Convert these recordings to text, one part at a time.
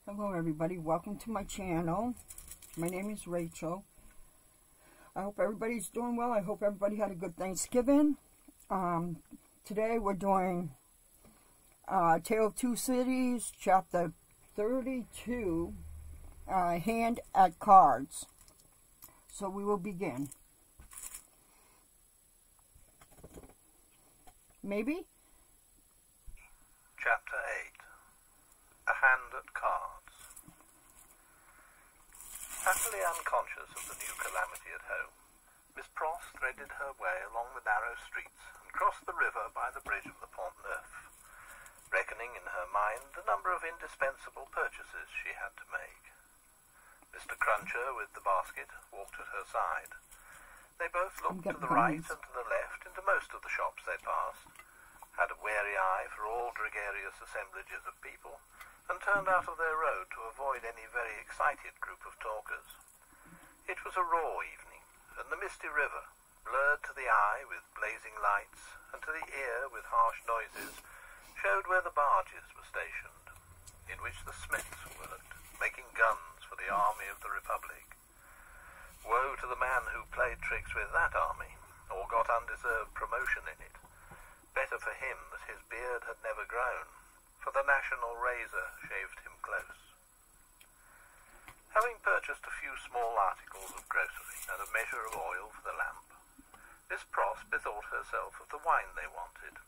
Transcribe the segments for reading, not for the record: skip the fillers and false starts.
Hello everybody, welcome to my channel. My name is Rachel. I hope everybody's doing well. I hope everybody had a good Thanksgiving. Today we're doing Tale of Two Cities, chapter 32, Hand at Cards. So we will begin. Maybe? Chapter 8, A Hand at Cards. Happily unconscious of the new calamity at home, Miss Pross threaded her way along the narrow streets and crossed the river by the bridge of the Pont Neuf, reckoning in her mind the number of indispensable purchases she had to make. Mr. Cruncher, with the basket, walked at her side. They both looked to the right and to the left into most of the shops they passed, had a wary eye for all gregarious assemblages of people, and turned out of their road to avoid any very excited group of talkers. It was a raw evening, and the misty river, blurred to the eye with blazing lights, and to the ear with harsh noises, showed where the barges were stationed, in which the smiths worked, making guns for the army of the Republic. Woe to the man who played tricks with that army, or got undeserved promotion in it. Better for him that his beard had never grown, for the national razor shaved him close. Having purchased a few small articles of grocery and a measure of oil for the lamp, Miss Pross bethought herself of the wine they wanted.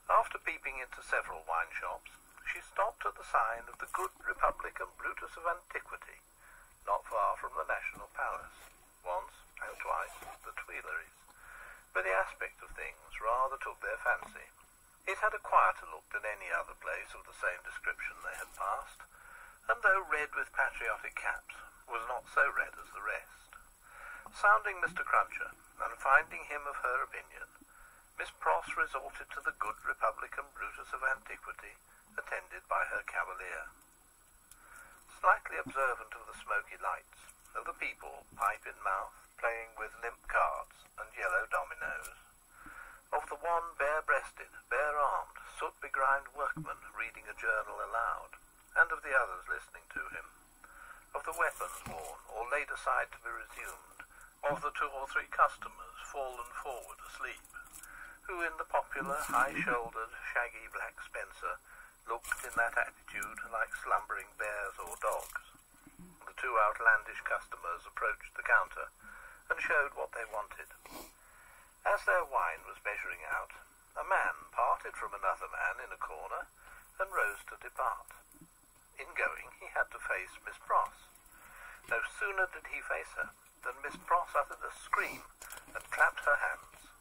After peeping into several wine shops, she stopped at the sign of the Good Republic and Brutus of Antiquity, not far from the National Palace, once and twice the Tuileries, but the aspect of things rather took their fancy. It had a quieter look than any other place of the same description they had passed, and though red with patriotic caps, was not so red as the rest. Sounding Mr. Cruncher, and finding him of her opinion, Miss Pross resorted to the Good Republic and Brutus of Antiquity, attended by her cavalier. Slightly observant of the smoky lights, of the people, pipe in mouth, playing with limp cards and yellow dominoes, of the one bare-breasted, bare-armed, soot-begrimed workman reading a journal aloud, and of the others listening to him, of the weapons worn or laid aside to be resumed, of the 2 or 3 customers fallen forward asleep, who in the popular, high-shouldered, shaggy black spencer looked in that attitude like slumbering bears or dogs. The 2 outlandish customers approached the counter and showed what they wanted. As their wine was measuring out, a man parted from another man in a corner and rose to depart. In going, he had to face Miss Pross. No sooner did he face her than Miss Pross uttered a scream and clapped her hands.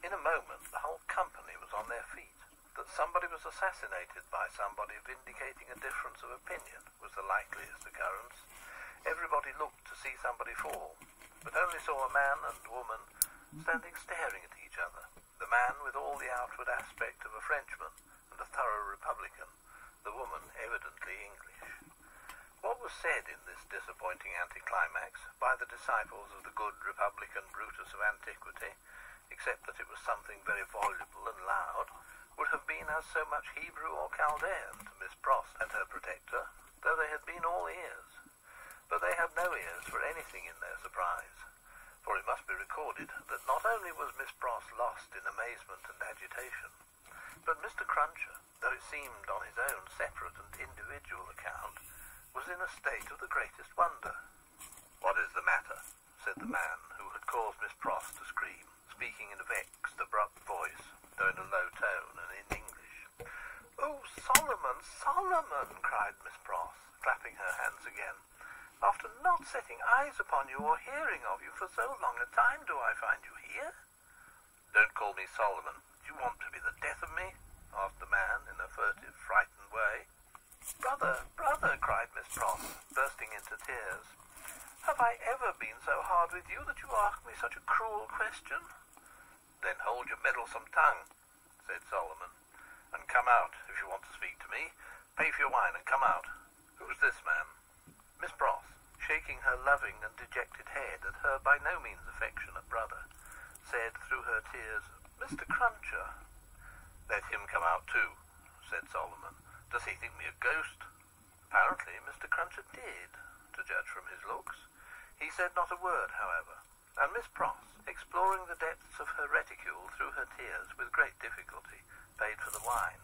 In a moment, the whole company was on their feet. That somebody was assassinated by somebody vindicating a difference of opinion was the likeliest occurrence. Everybody looked to see somebody fall, but only saw a man and woman standing staring at each other, the man with all the outward aspect of a Frenchman and a thorough Republican, the woman evidently English. What was said in this disappointing anticlimax by the disciples of the Good Republican Brutus of Antiquity, except that it was something very voluble and loud, would have been as so much Hebrew or Chaldean to Miss Pross and her protector, though they had been all ears. But they had no ears for anything in their surprise, for it must be recorded that not only was Miss Pross lost in amazement and agitation, but Mr. Cruncher, though it seemed on his own separate and individual account, was in a state of the greatest wonder. "What is the matter?" said the man who had caused Miss Pross to scream, speaking in a vexed, abrupt voice, though in a low tone and in English. "Oh, Solomon, Solomon!" cried Miss Pross, clapping her hands again. "After not setting eyes upon you or hearing of you for so long a time, do I find you here?" "Don't call me Solomon. Do you want to be the death of me?" asked the man in a furtive, frightened way. "Brother, brother!" cried Miss Pross, bursting into tears. "Have I ever been so hard with you that you ask me such a cruel question?" "Then hold your meddlesome tongue," said Solomon, "and come out if you want to speak to me. Pay for your wine and come out. Who's this man?" Miss Pross, shaking her loving and dejected head at her by no means affectionate brother, said through her tears, "Mr. Cruncher." "Let him come out too," said Solomon. "Does he think me a ghost?" Apparently Mr. Cruncher did, to judge from his looks. He said not a word, however, and Miss Pross, exploring the depths of her reticule through her tears with great difficulty, paid for the wine.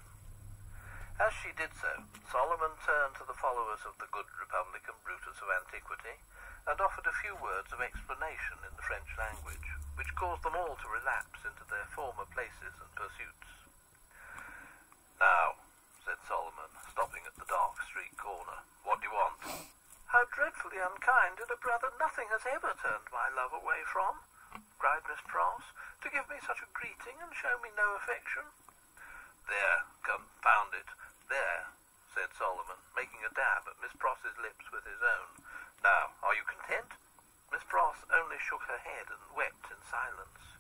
As she did so, Solomon turned to the followers of the good Republican Brutus of antiquity, and offered a few words of explanation in the French language, which caused them all to relapse into their former places and pursuits. "Now," said Solomon, stopping at the dark street corner, "what do you want?" "How dreadfully unkind in a brother nothing has ever turned my love away from," cried Miss Pross, "to give me such a greeting and show me no affection." "There, confound it, there," said Solomon, making a dab at Miss Pross's lips with his own. "Now, are you content?" Miss Pross only shook her head and wept in silence.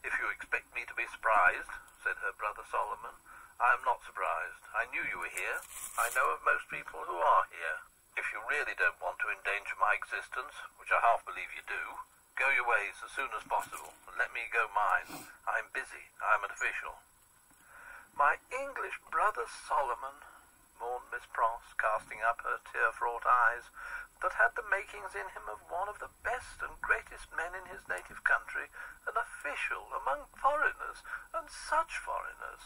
"If you expect me to be surprised," said her brother Solomon, "I am not surprised. I knew you were here. I know of most people who are here. If you really don't want to endanger my existence, which I half believe you do, go your ways as soon as possible, and let me go mine. I am busy. I am an official." "My English brother Solomon," mourned Miss Pross, casting up her tear-fraught eyes, "that had the makings in him of one of the best and greatest men in his native country, an official among foreigners, and such foreigners.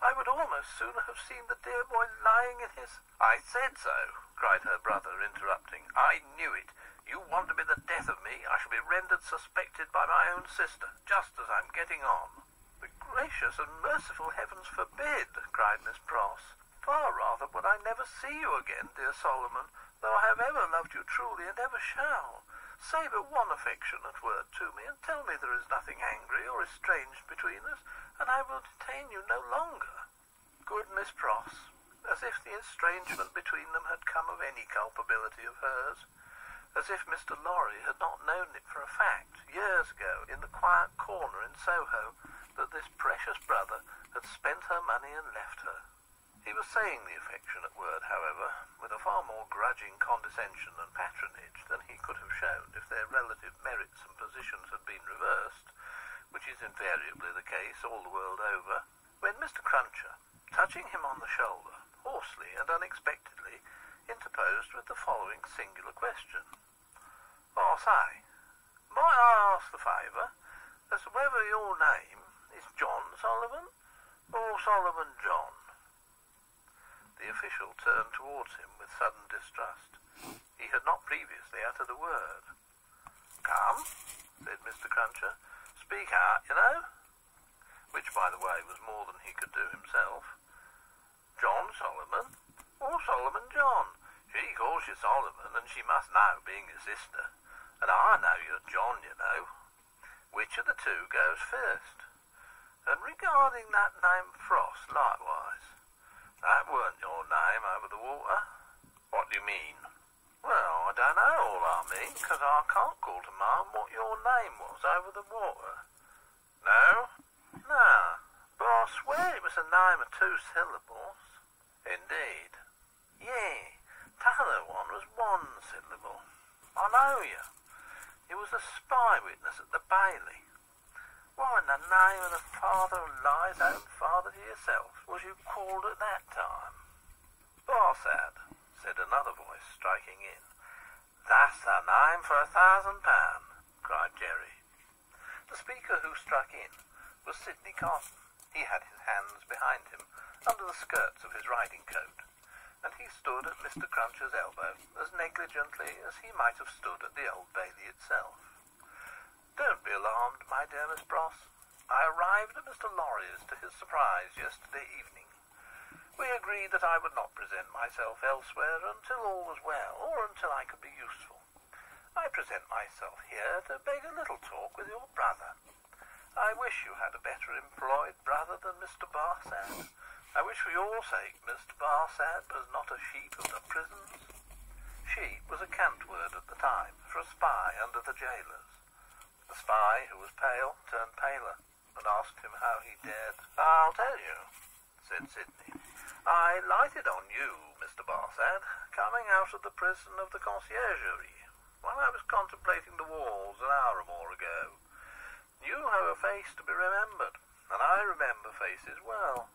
I would almost sooner have seen the dear boy lying in his—" "I said so," cried her brother, interrupting. "I knew it. You want to be the death of me. I shall be rendered suspected by my own sister, just as I'm getting on." "The gracious and merciful heavens forbid," cried Miss Pross. "Far rather would I never see you again, dear Solomon, though I have ever loved you truly and ever shall. Say but one affectionate word to me, and tell me there is nothing angry or estranged between us, and I will detain you no longer." Good Miss Pross, as if the estrangement between them had come of any culpability of hers, as if Mr. Lorry had not known it for a fact, years ago, in the quiet corner in Soho, that this precious brother had spent her money and left her. He was saying the affectionate word, however, with a far more grudging condescension and patronage than he could have shown if their relative merits and positions had been reversed, which is invariably the case all the world over, when Mr. Cruncher, touching him on the shoulder, hoarsely and unexpectedly, interposed with the following singular question. "I say, might I ask the favour as to whether your name is John Solomon or Solomon John?" The official turned towards him with sudden distrust. He had not previously uttered a word. "Come," said Mr. Cruncher, "speak out, you know," which, by the way, was more than he could do himself. "John Solomon or Solomon John? She calls you Solomon, and she must know, being your sister. And I know you're John, you know. Which of the two goes first? And regarding that name Frost, likewise. That weren't your name over the water." "What do you mean?" "Well, I don't know all I mean, 'cause I can't call to mind what your name was over the water." "No?" "No, but I swear it was a name of 2 syllables. "Indeed?" "Yeah, t'other one was 1 syllable. I know you. You was a spy witness at the Bailey. What in the name of the Father of Lies, own father to yourself, was you called at that time?" "Barsad," said another voice, striking in. "That's the name for £1,000, cried Jerry. The speaker who struck in was Sidney Carton. He had his hands behind him, under the skirts of his riding coat, and he stood at Mr. Cruncher's elbow as negligently as he might have stood at the Old Bailey itself. "Don't be alarmed, my dear Miss Pross. I arrived at Mr. Lorry's to his surprise yesterday evening. We agreed that I would not present myself elsewhere until all was well, or until I could be useful. I present myself here to beg a little talk with your brother. I wish you had a better employed brother than Mr. Barsad. I wish for your sake Mr. Barsad was not a sheep of the prisons." Sheep was a cant word at the time for a spy under the jailers. The spy, who was pale, turned paler, and asked him how he dared. "I'll tell you," said Sidney. "I lighted on you, Mr. Barsad, coming out of the prison of the Conciergerie, when I was contemplating the walls an hour or more ago. You have a face to be remembered, and I remember faces well.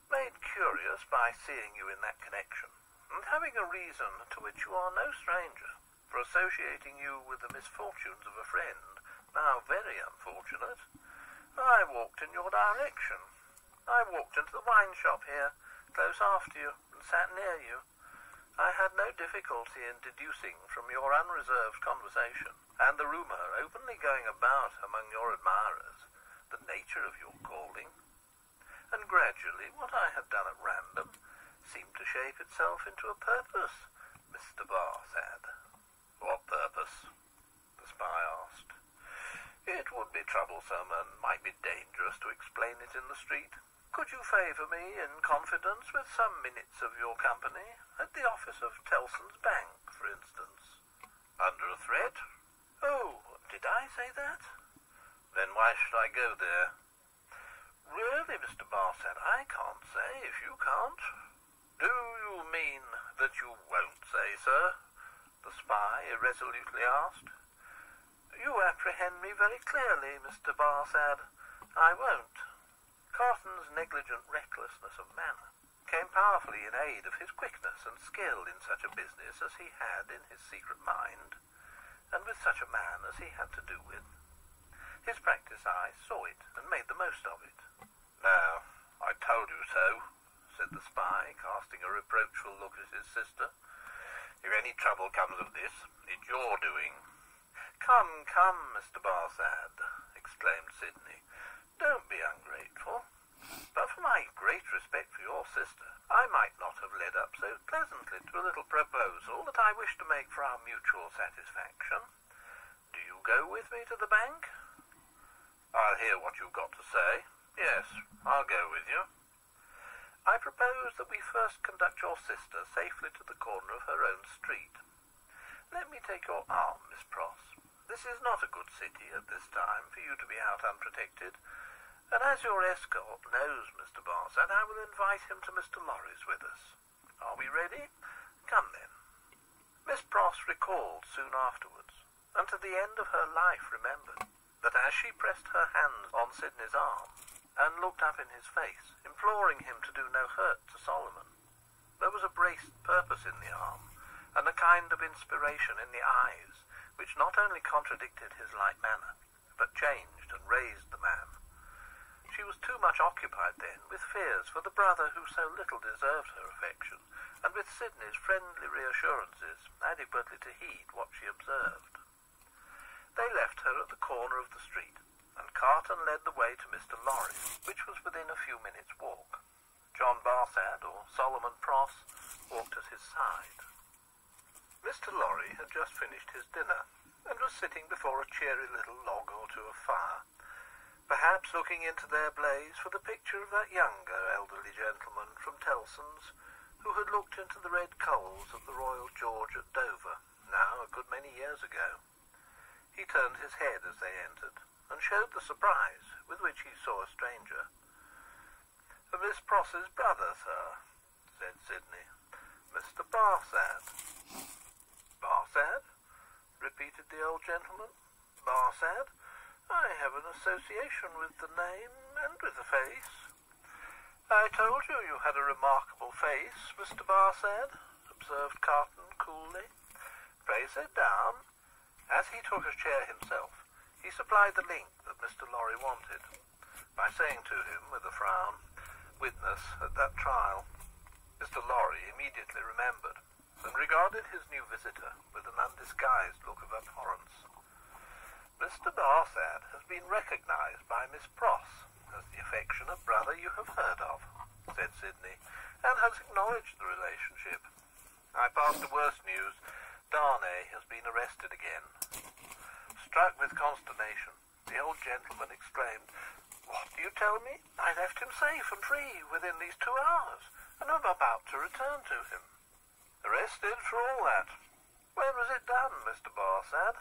Made curious by seeing you in that connection, and having a reason to which you are no stranger, for associating you with the misfortunes of a friend, now very unfortunate, I walked in your direction. I walked into the wine shop here, close after you, and sat near you. I had no difficulty in deducing from your unreserved conversation, and the rumour openly going about among your admirers, the nature of your calling. And gradually what I had done at random seemed to shape itself into a purpose, Mr. Barsad. What purpose? The spy asked. It would be troublesome and might be dangerous to explain it in the street. Could you favour me in confidence with some minutes of your company at the office of Tellson's Bank, for instance? Under a threat? Oh, did I say that? Then why should I go there? Really, Mr. Barsad, I can't say if you can't. Do you mean that you won't say, sir? The spy irresolutely asked. You apprehend me very clearly, Mr. Barsad. I won't. Carton's negligent recklessness of manner came powerfully in aid of his quickness and skill in such a business as he had in his secret mind, and with such a man as he had to do with. His practised eye saw it and made the most of it. Now, I told you so, said the spy, casting a reproachful look at his sister. If any trouble comes of this, it's your doing. Come, come, Mr. Barsad, exclaimed Sidney. Don't be ungrateful. But for my great respect for your sister, I might not have led up so pleasantly to a little proposal that I wish to make for our mutual satisfaction. Do you go with me to the bank? I'll hear what you've got to say. Yes, I'll go with you. I propose that we first conduct your sister safely to the corner of her own street. Let me take your arm, Miss Pross. This is not a good city at this time for you to be out unprotected, and as your escort knows Mr. Barsad, I will invite him to Mr. Lorry's with us. Are we ready? Come then. Miss Pross recalled soon afterwards, and to the end of her life remembered, that as she pressed her hands on Sidney's arm, and looked up in his face, imploring him to do no hurt to Solomon, there was a braced purpose in the arm, and a kind of inspiration in the eyes, which not only contradicted his light manner, but changed and raised the man. She was too much occupied then with fears for the brother who so little deserved her affection, and with Sidney's friendly reassurances adequately to heed what she observed. They left her at the corner of the street, and Carton led the way to Mr. Lorry's, which was within a few minutes' walk. John Barsad, or Solomon Pross, walked at his side. Mr. Lorry had just finished his dinner, and was sitting before a cheery little log or two of fire, perhaps looking into their blaze for the picture of that younger elderly gentleman from Tellson's, who had looked into the red coals of the Royal George at Dover, now a good many years ago. He turned his head as they entered, and showed the surprise with which he saw a stranger. "Miss Pross's brother, sir," said Sidney. "Mr. Barsad." "Barsad?" repeated the old gentleman. "Barsad? I have an association with the name and with the face." "I told you you had a remarkable face, Mr. Barsad," observed Carton coolly. "Pray sit down." As he took a chair himself, he supplied the link that Mr. Lorry wanted, by saying to him with a frown, "Witness at that trial." Mr. Lorry immediately remembered, and regarded his new visitor with an undisguised look of abhorrence. "Mr. Barsad has been recognized by Miss Pross as the affectionate brother you have heard of," said Sidney, "and has acknowledged the relationship. I pass the worst news. Darnay has been arrested again." Struck with consternation, the old gentleman exclaimed, "What do you tell me? I left him safe and free within these 2 hours, and am about to return to him." "Arrested for all that. When was it done, Mr. Barsad?"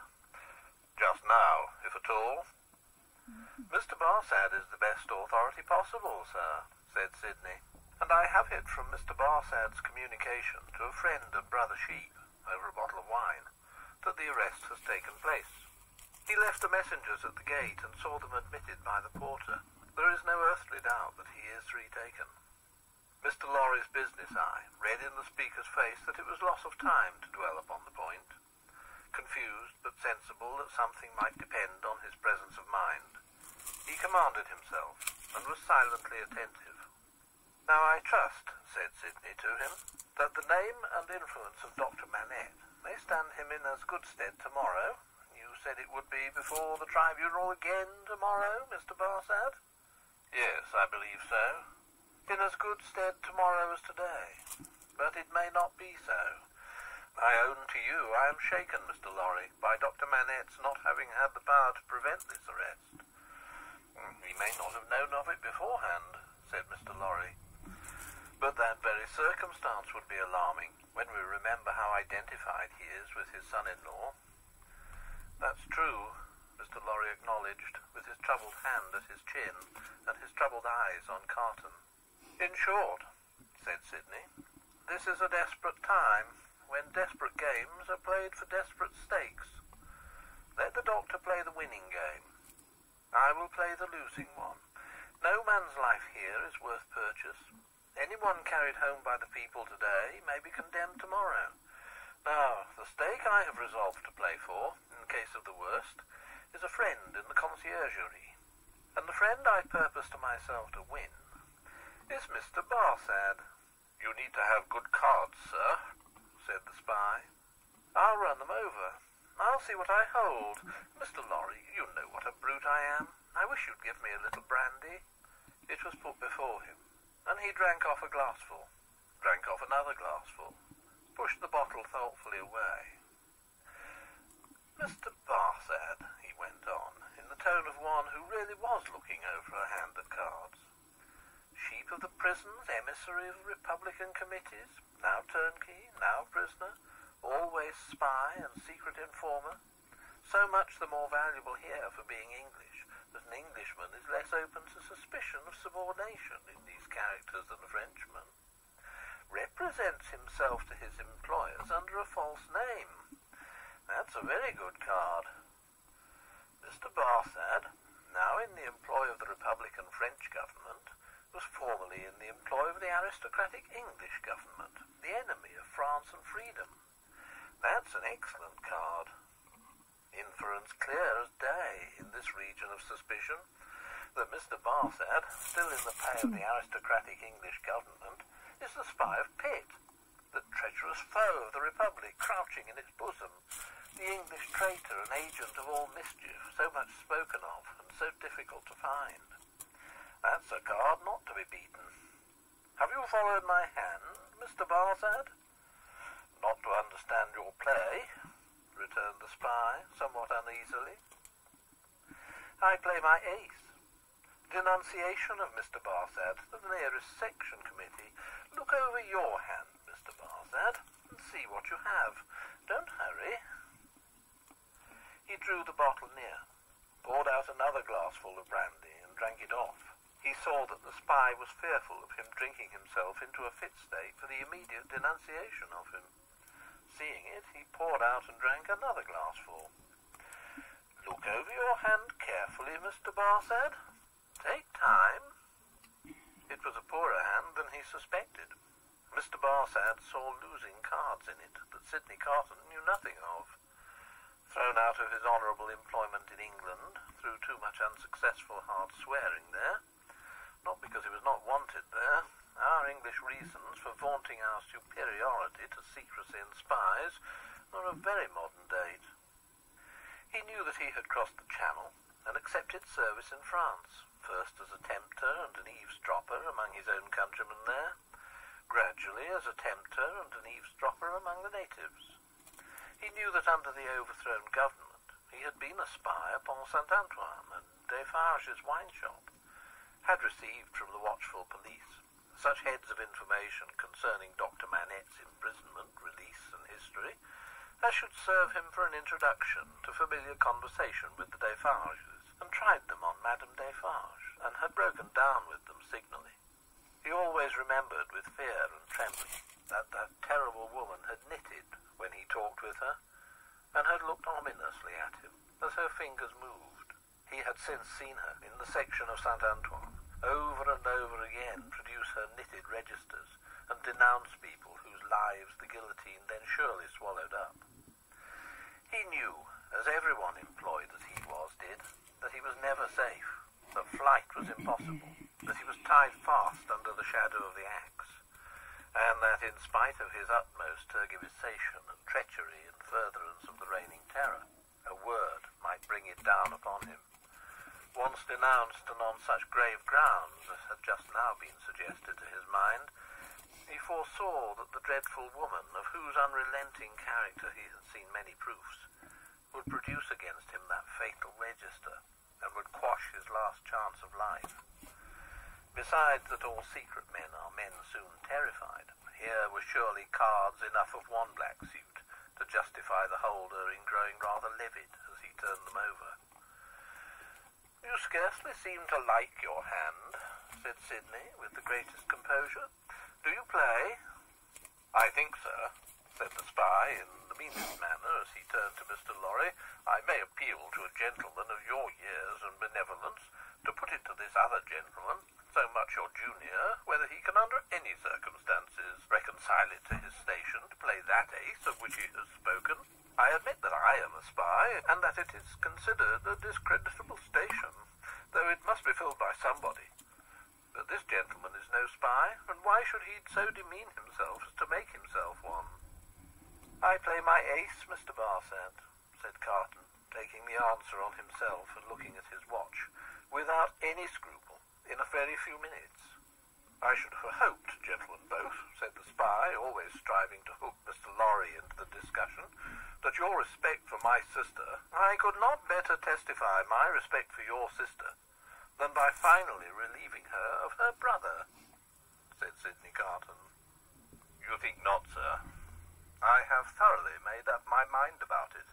"Just now, if at all." "Mr. Barsad is the best authority possible, sir," said Sidney, "and I have it from Mr. Barsad's communication to a friend of Brother Sheep, over a bottle of wine, that the arrest has taken place. He left the messengers at the gate and saw them admitted by the porter. There is no earthly doubt that he is retaken." Mr. Lorry's business eye read in the speaker's face that it was loss of time to dwell upon the point. Confused but sensible that something might depend on his presence of mind, he commanded himself and was silently attentive. "Now I trust," said Sidney to him, "that the name and influence of Dr. Manette may stand him in as good stead tomorrow. You said it would be before the tribunal again tomorrow, Mr. Barsad?" "Yes, I believe so." "In as good stead tomorrow as today. But it may not be so. I own to you I am shaken, Mr. Lorry, by Dr. Manette's not having had the power to prevent this arrest." "He may not have known of it beforehand," said Mr. Lorry. "But that very circumstance would be alarming when we remember how identified he is with his son-in-law." "That's true," Mr. Lorry acknowledged, with his troubled hand at his chin and his troubled eyes on Carton. "In short," said Sidney, "this is a desperate time, when desperate games are played for desperate stakes. Let the doctor play the winning game. I will play the losing one. No man's life here is worth purchase. Anyone carried home by the people today may be condemned tomorrow. Now, the stake I have resolved to play for, in case of the worst, is a friend in the conciergerie. And the friend I purpose to myself to win is Mr. Barsad." "You need to have good cards, sir," said the spy. "I'll run them over. I'll see what I hold. Mr. Lorry, you know what a brute I am. I wish you'd give me a little brandy." It was put before him, and he drank off a glassful, drank off another glassful, pushed the bottle thoughtfully away. "Mr. Barsad," he went on, in the tone of one who really was looking over a hand at cards. "Sheep of the prisons, emissary of Republican committees, now turnkey, now prisoner, always spy and secret informer. So much the more valuable here for being English, that an Englishman is less open to suspicion of subordination in these characters than a Frenchman. Represents himself to his employers under a false name. That's a very good card. Mr. Barsad, now in the employ of the Republican French government, was formerly in the employ of the aristocratic English government, the enemy of France and freedom. That's an excellent card. Inference clear as day in this region of suspicion that Mr. Barsad, still in the pay of the aristocratic English government, is the spy of Pitt, the treacherous foe of the Republic crouching in its bosom, the English traitor and agent of all mischief, so much spoken of and so difficult to find. That's a card not to be beaten. Have you followed my hand, Mr. Barsad?" "Not to understand your play," returned the spy, somewhat uneasily. "I play my ace. Denunciation of Mr. Barsad to the nearest section committee. Look over your hand, Mr. Barsad, and see what you have. Don't hurry." He drew the bottle near, poured out another glassful of brandy, and drank it off. He saw that the spy was fearful of him drinking himself into a fit state for the immediate denunciation of him. Seeing it, he poured out and drank another glassful. "Look over your hand carefully, Mr. Barsad. Take time." It was a poorer hand than he suspected. Mr. Barsad saw losing cards in it that Sidney Carton knew nothing of. Thrown out of his honourable employment in England through too much unsuccessful hard swearing there, not because he was not wanted there. Our English reasons for vaunting our superiority to secrecy and spies are of very modern date. He knew that he had crossed the Channel and accepted service in France, first as a tempter and an eavesdropper among his own countrymen there, gradually as a tempter and an eavesdropper among the natives. He knew that under the overthrown government he had been a spy upon Saint-Antoine and Defarge's wine shop, had received from the watchful police such heads of information concerning Dr. Manette's imprisonment, release, and history as should serve him for an introduction to familiar conversation with the Defarges, and tried them on Madame Defarge, and had broken down with them signally. He always remembered with fear and trembling that terrible woman had knitted when he talked with her, and had looked ominously at him as her fingers moved. He had since seen her in the section of Saint-Antoine over and over again produce her knitting painted registers and denounce people whose lives the guillotine then surely swallowed up. He knew, as everyone employed as he was did, that he was never safe, that flight was impossible, that he was tied fast under the shadow of the axe, and that in spite of his utmost tergiversation and treachery in furtherance of the reigning terror, a word might bring it down upon him. Once denounced and on such grave grounds as had just now been suggested to his mind, he foresaw that the dreadful woman, of whose unrelenting character he had seen many proofs, would produce against him that fatal register, and would quash his last chance of life. Besides that all secret men are men soon terrified, here were surely cards enough of one black suit to justify the holder in growing rather livid as he turned them over. "You scarcely seem to like your hand," said Sidney, with the greatest composure. "Do you play?" "I think, sir," said the spy, in the meanest manner, as he turned to Mr. Lorry, "I may appeal to a gentleman of your years and benevolence to put it to this other gentleman, so much your junior, whether he can under any circumstances reconcile it to his station to play that ace of which he has spoken. I admit that I am a spy, and that it is considered a discreditable station, though it must be filled by somebody. But this gentleman is no spy, and why should he so demean himself as to make himself one?" "I play my ace, Mr. Barsad," said Carton, taking the answer on himself and looking at his watch, "without any scruple, in a very few minutes." "I should have hoped, gentlemen both," said the spy, always striving to hook Mr. Lorry into the discussion, "that your respect for my sister—" "I could not better testify my respect for your sister than by finally relieving her of her brother," said Sidney Carton. "You think not, sir? I have thoroughly made up my mind about it."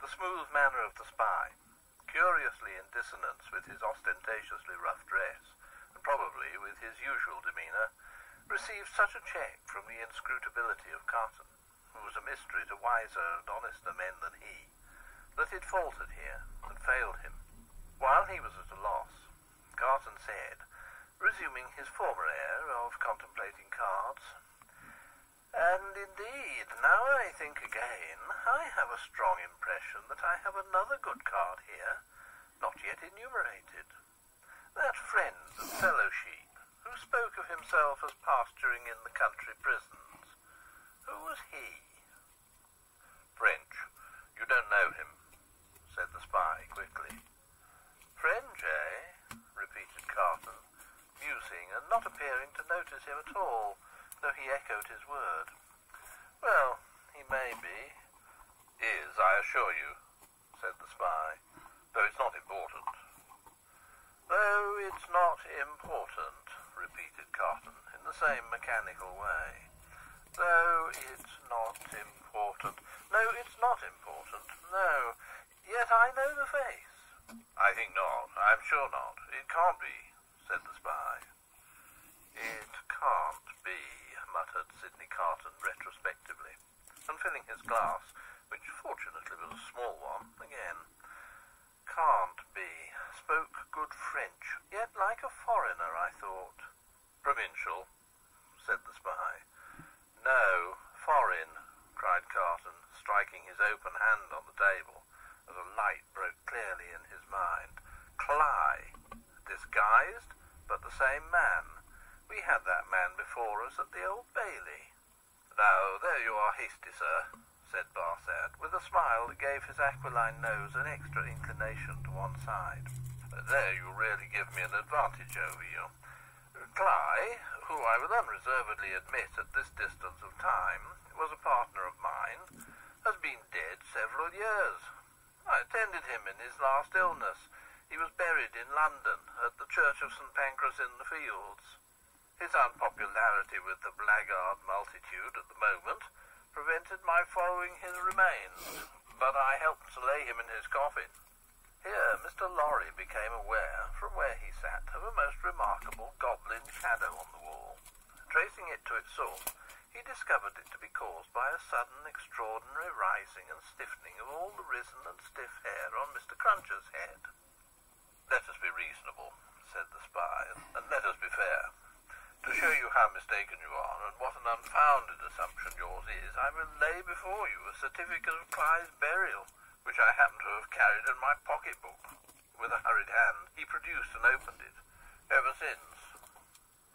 The smooth manner of the spy, curiously in dissonance with his ostentatiously rough dress, and probably with his usual demeanour, received such a check from the inscrutability of Carton, who was a mystery to wiser and honester men than he, that it faltered here and failed him. While he was at a loss, Carton said, resuming his former air of contemplating cards, "And indeed, now I think again, I have a strong impression that I have another good card here, not yet enumerated. That friend and fellow sheep, who spoke of himself as pasturing in the country prisons. Who was he?" "French. You don't know him," said the spy quickly. "French, eh?" repeated Carton, musing and not appearing to notice him at all, though he echoed his word. "Well, he may be." "Is, I assure you," said the spy, "though it's not important." "Though it's not important," repeated Carton, in the same mechanical way. "Though it's not important. No, it's not important. No, yet I know the face." "I think not. I'm sure not. It can't be," said the spy. "It can't be," muttered Sidney Carton retrospectively, and filling his glass, which fortunately was a small one, again. "Can't be. Spoke good French, yet like a foreigner, I thought." "Provincial," said the spy. "No, foreign," cried Carton, striking his open hand on the table, as a light broke clearly in his mind. "Cly. Disguised, but the same man. We had that man before us at the Old Bailey." "Now, there you are hasty, sir," said Barsad, with a smile that gave his aquiline nose an extra inclination to one side. "There you really give me an advantage over you. Cly, who I will unreservedly admit at this distance of time was a partner of mine, has been dead several years. I attended him in his last illness. He was buried in London at the Church of St. Pancras in the Fields. His unpopularity with the blackguard multitude at the moment prevented my following his remains, but I helped to lay him in his coffin." Here Mr. Lorry became aware, from where he sat, of a most remarkable goblin shadow on the wall. Tracing it to its source, he discovered it to be caused by a sudden extraordinary rising and stiffening of all the risen and stiff hair on Mr. Cruncher's head. "Let us be reasonable," said the spy, "and let us be fair. To show you how mistaken you are, and what an unfounded assumption yours is, I will lay before you a certificate of Clyde's burial, which I happen to have carried in my pocket-book. With a hurried hand, he produced and opened it. Ever since.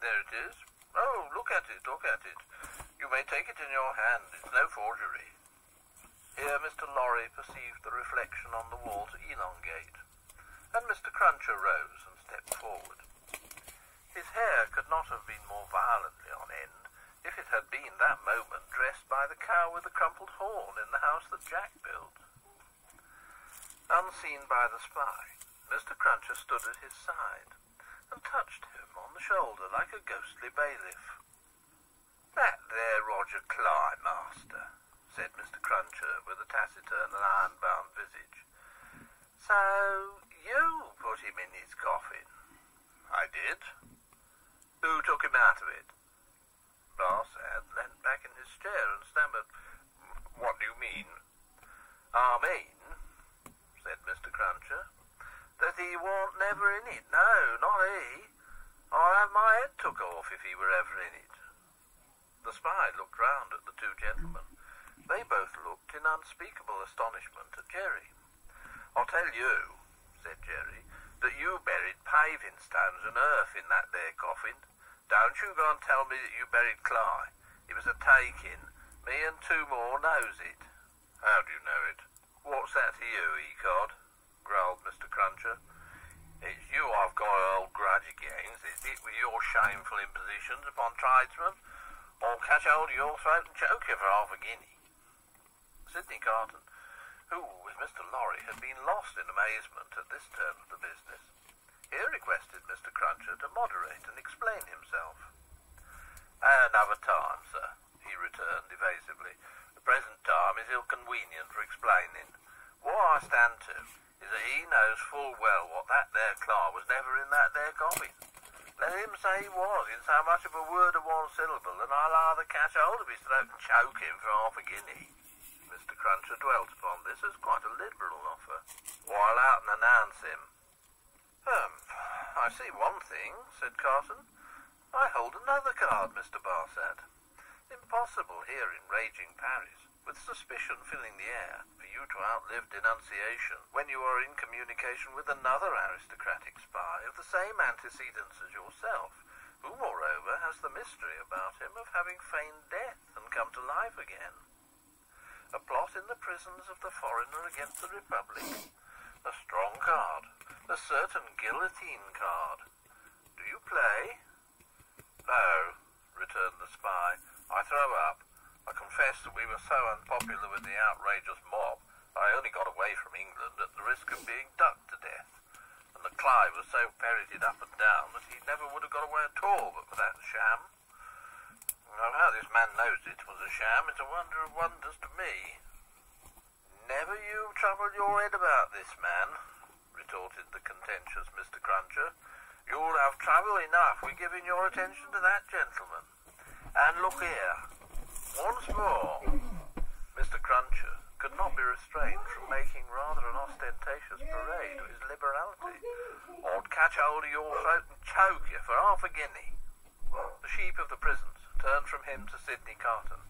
There it is. Oh, look at it, look at it. You may take it in your hand. It's no forgery. Here Mr. Lorry perceived the reflection on the wall to elongate, and Mr. Cruncher rose and stepped forward. His hair could not have been more violently on end if it had been that moment dressed by the cow with the crumpled horn in the house that Jack built. Unseen by the spy, Mr. Cruncher stood at his side and touched him on the shoulder like a ghostly bailiff. "That there Roger Cly, master," said Mr. Cruncher with a taciturn and iron-bound visage. "So you put him in his coffin?" "I did." "Who took him out of it?" Barsad leant back in his chair and stammered, "What do you mean?" "I mean," said Mr. Cruncher, "that he warn't never in it. No, not he. I'd have my head took off if he were ever in it." The spy looked round at the two gentlemen. They both looked in unspeakable astonishment at Jerry. "I'll tell you," said Jerry, "that you buried paving stones and earth in that there coffin. Don't you go and tell me that you buried Cly. It was a take-in. Me and two more knows it." "How do you know it?" "What's that to you, ecod?" growled Mr. Cruncher. "It's you I've got an old grudge against, is it, with your shameful impositions upon tradesmen? I'll catch hold of your throat and choke you for half a guinea." Sidney Carton, who, with Mr. Lorry, had been lost in amazement at this turn of the business, here requested Mr. Cruncher to moderate and explain himself. "Another time, sir," he returned evasively. "The present time is ill-convenient for explaining. What I stand to is that he knows full well what that there Cly was never in that there coffin. Let him say he was in so much of a word of one syllable, and I'll either catch hold of his throat and choke him for half a guinea." Mr. Cruncher dwelt upon this as quite a liberal offer. "While out and announce him." "I see one thing," said Carton. "I hold another card, Mr. Barsad. Impossible here in raging Paris, with suspicion filling the air, for you to outlive denunciation when you are in communication with another aristocratic spy of the same antecedents as yourself, who, moreover, has the mystery about him of having feigned death and come to life again. A plot in the prisons of the foreigner against the Republic. A strong card. A certain guillotine card. Do you play?" "No," returned the spy. "I throw up. I confess that we were so unpopular with the outrageous mob, I only got away from England at the risk of being ducked to death. And the Cly was so ferreted up and down that he never would have got away at all but for that sham. Now, how this man knows it was a sham is a wonder of wonders to me." "Never you trouble your head about this man," retorted the contentious Mr. Cruncher. "You'll have trouble enough with giving your attention to that gentleman. And look here, once more." Mr. Cruncher could not be restrained from making rather an ostentatious parade of his liberality. "I'd catch hold of your throat and choke you for half a guinea." The sheep of the prisons turned from him to Sidney Carton,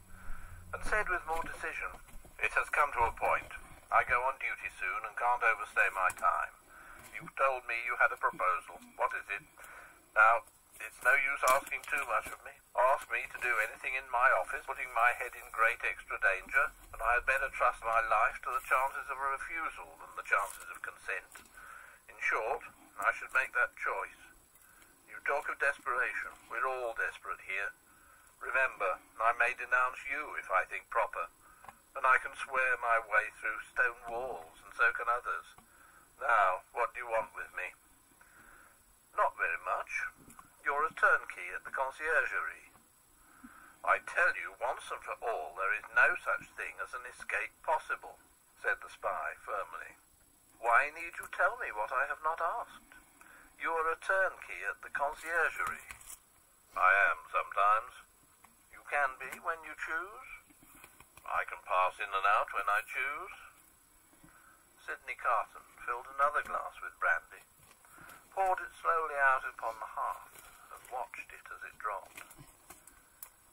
and said with more decision, "It has come to a point. I go on duty soon and can't overstay my time. You told me you had a proposal. What is it? Now, it's no use asking too much of me. Ask me to do anything in my office, putting my head in great extra danger, and I had better trust my life to the chances of a refusal than the chances of consent. In short, I should make that choice. You talk of desperation. We're all desperate here. Remember, I may denounce you if I think proper, and I can swear my way through stone walls, and so can others. Now, what do you want with me?" "Not very much. You're a turnkey at the conciergerie." "I tell you once and for all there is no such thing as an escape possible," said the spy firmly. "Why need you tell me what I have not asked? You are a turnkey at the conciergerie." "I am sometimes." "You can be when you choose?" "I can pass in and out when I choose." Sidney Carton filled another glass with brandy, poured it slowly out upon the hearth, and watched it as it dropped.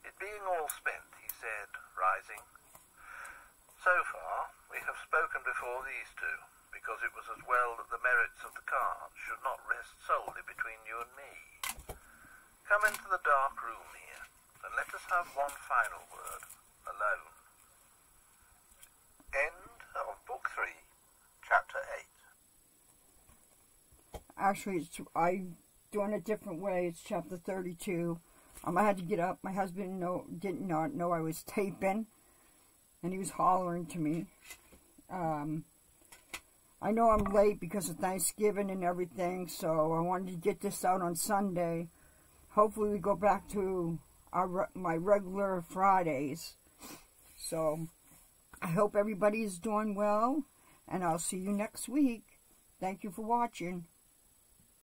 It being all spent, he said, rising, "So far, we have spoken before these two, because it was as well that the merits of the cards should not rest solely between you and me. Come into the dark room here, and let us have one final word, alone." End of Book 3, Chapter 8. Actually, I'm doing a different way. It's chapter 32. I had to get up. My husband did not know I was taping, and he was hollering to me. I know I'm late because of Thanksgiving and everything, so I wanted to get this out on Sunday. Hopefully we go back to my regular Fridays. So I hope everybody is doing well, and I'll see you next week. Thank you for watching.